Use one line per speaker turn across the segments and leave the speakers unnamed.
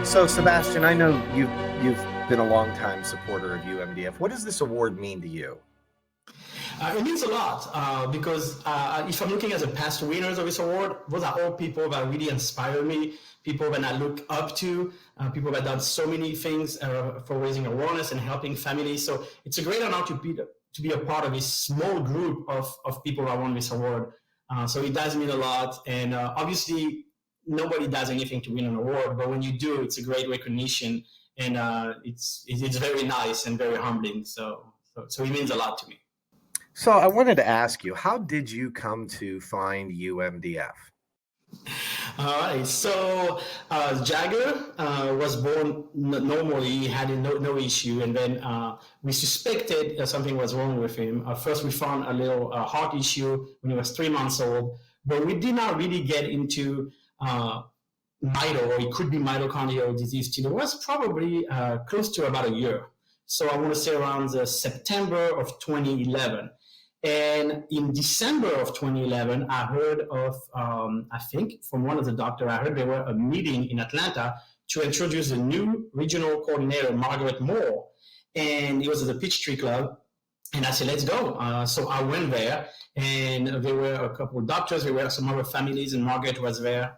So, Sebastian, I know you've been a longtime supporter of UMDF. What does this award mean to you?
It means a lot because if I'm looking at the past winners of this award, those are all people that really inspire me, people that I look up to, people that have done so many things for raising awareness and helping families. So it's a great honor to be a part of this small group of people that won this award. So it does mean a lot. And obviously, nobody does anything to win an award, but when you do, it's a great recognition. And it's very nice and very humbling. So it means a lot to me.
So I wanted to ask you, how did you come to find UMDF?
All right. So Jagger was born normally, he had no issue, and then we suspected something was wrong with him. First, we found a little heart issue when he was 3 months old, but we did not really get into or it could be mitochondrial disease till it was probably close to about a year. So I want to say around September of 2011. And in December of 2011, I heard of, I think from one of the doctors, I heard there were a meeting in Atlanta to introduce a new regional coordinator, Margaret Moore. And it was at the Peachtree Club. And I said, let's go. So I went there, and there were a couple of doctors, there were some other families, and Margaret was there.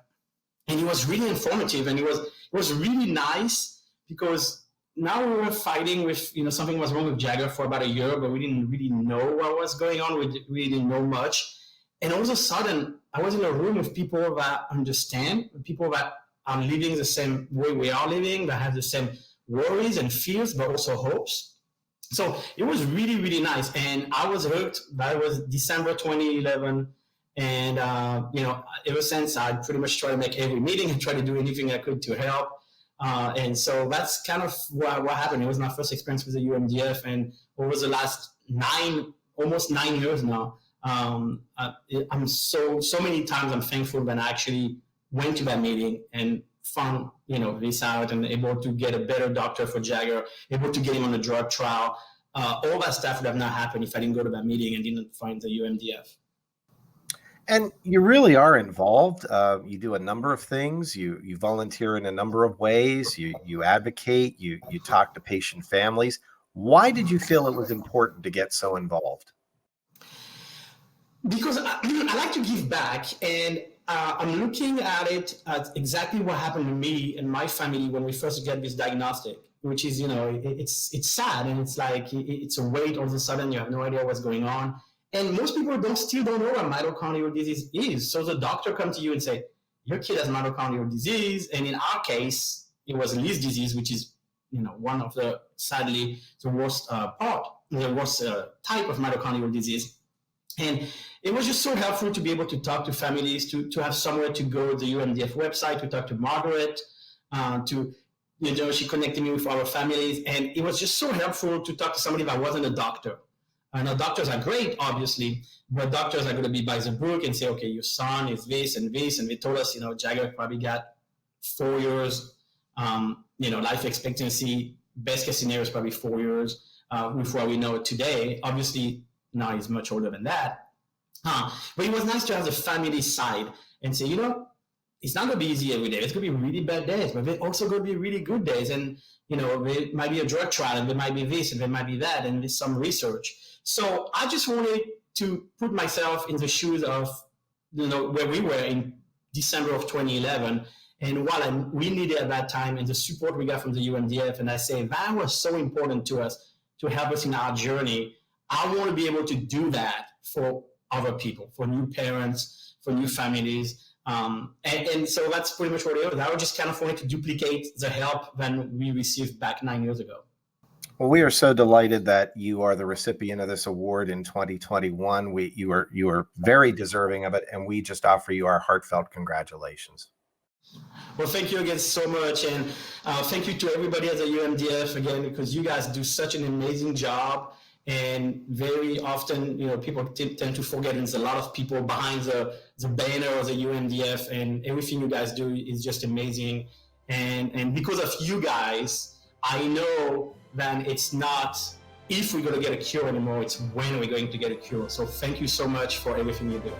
And it was really informative, and it was really nice because now we were fighting with, something was wrong with Jagger for about a year, but we didn't really know what was going on. We didn't know much. And all of a sudden, I was in a room with people that understand, people that are living the same way we are living, that have the same worries and fears, but also hopes. So it was really, really nice. And I was hooked. That was December 2011. And, ever since, I pretty much tried to make every meeting and try to do anything I could to help. And so that's kind of what happened. It was my first experience with the UMDF, and over the last almost 9 years now, I'm so many times I'm thankful that I actually went to that meeting and found this out and able to get a better doctor for Jagger, able to get him on a drug trial. All that stuff would have not happened if I didn't go to that meeting and didn't find the UMDF.
And you really are involved. You do a number of things. You volunteer in a number of ways. You advocate. You talk to patient families. Why did you feel it was important to get so involved?
Because I like to give back, and I'm looking at it as exactly what happened to me and my family when we first get this diagnostic, which is, it's sad, and it's like it's a weight. All of a sudden, you have no idea what's going on. And most people still don't know what mitochondrial disease is. So the doctor comes to you and say, your kid has mitochondrial disease. And in our case, it was Lee's disease, which is, one of sadly, the worst type of mitochondrial disease. And it was just so helpful to be able to talk to families, to have somewhere to go, the UMDF website, to talk to Margaret, she connected me with our families. And it was just so helpful to talk to somebody that wasn't a doctor. I know doctors are great, obviously, but doctors are going to be by the book and say, okay, your son is this and this. And they told us, Jagger probably got 4 years, life expectancy. Best case scenario is probably 4 years with what we know today. Obviously, now he's much older than that. But it was nice to have the family side and say, it's not going to be easy every day. It's going to be really bad days, but they're also going to be really good days. And, there might be a drug trial, and there might be this, and there might be that, and there's some research. So I just wanted to put myself in the shoes of, where we were in December of 2011, and what we needed at that time, and the support we got from the UMDF. And I say that was so important to us to help us in our journey. I want to be able to do that for other people, for new parents, for new families. And so that's pretty much what it was. I was just kind of wanting to duplicate the help that we received back 9 years ago.
Well, we are so delighted that you are the recipient of this award in 2021. You are very deserving of it, and we just offer you our heartfelt congratulations.
Well, thank you again so much, and thank you to everybody at the UMDF again, because you guys do such an amazing job. And very often, people tend to forget, and there's a lot of people behind the banner of the UMDF, and everything you guys do is just amazing. And because of you guys, I know that it's not if we're going to get a cure anymore, it's when we're going to get a cure. So thank you so much for everything you do.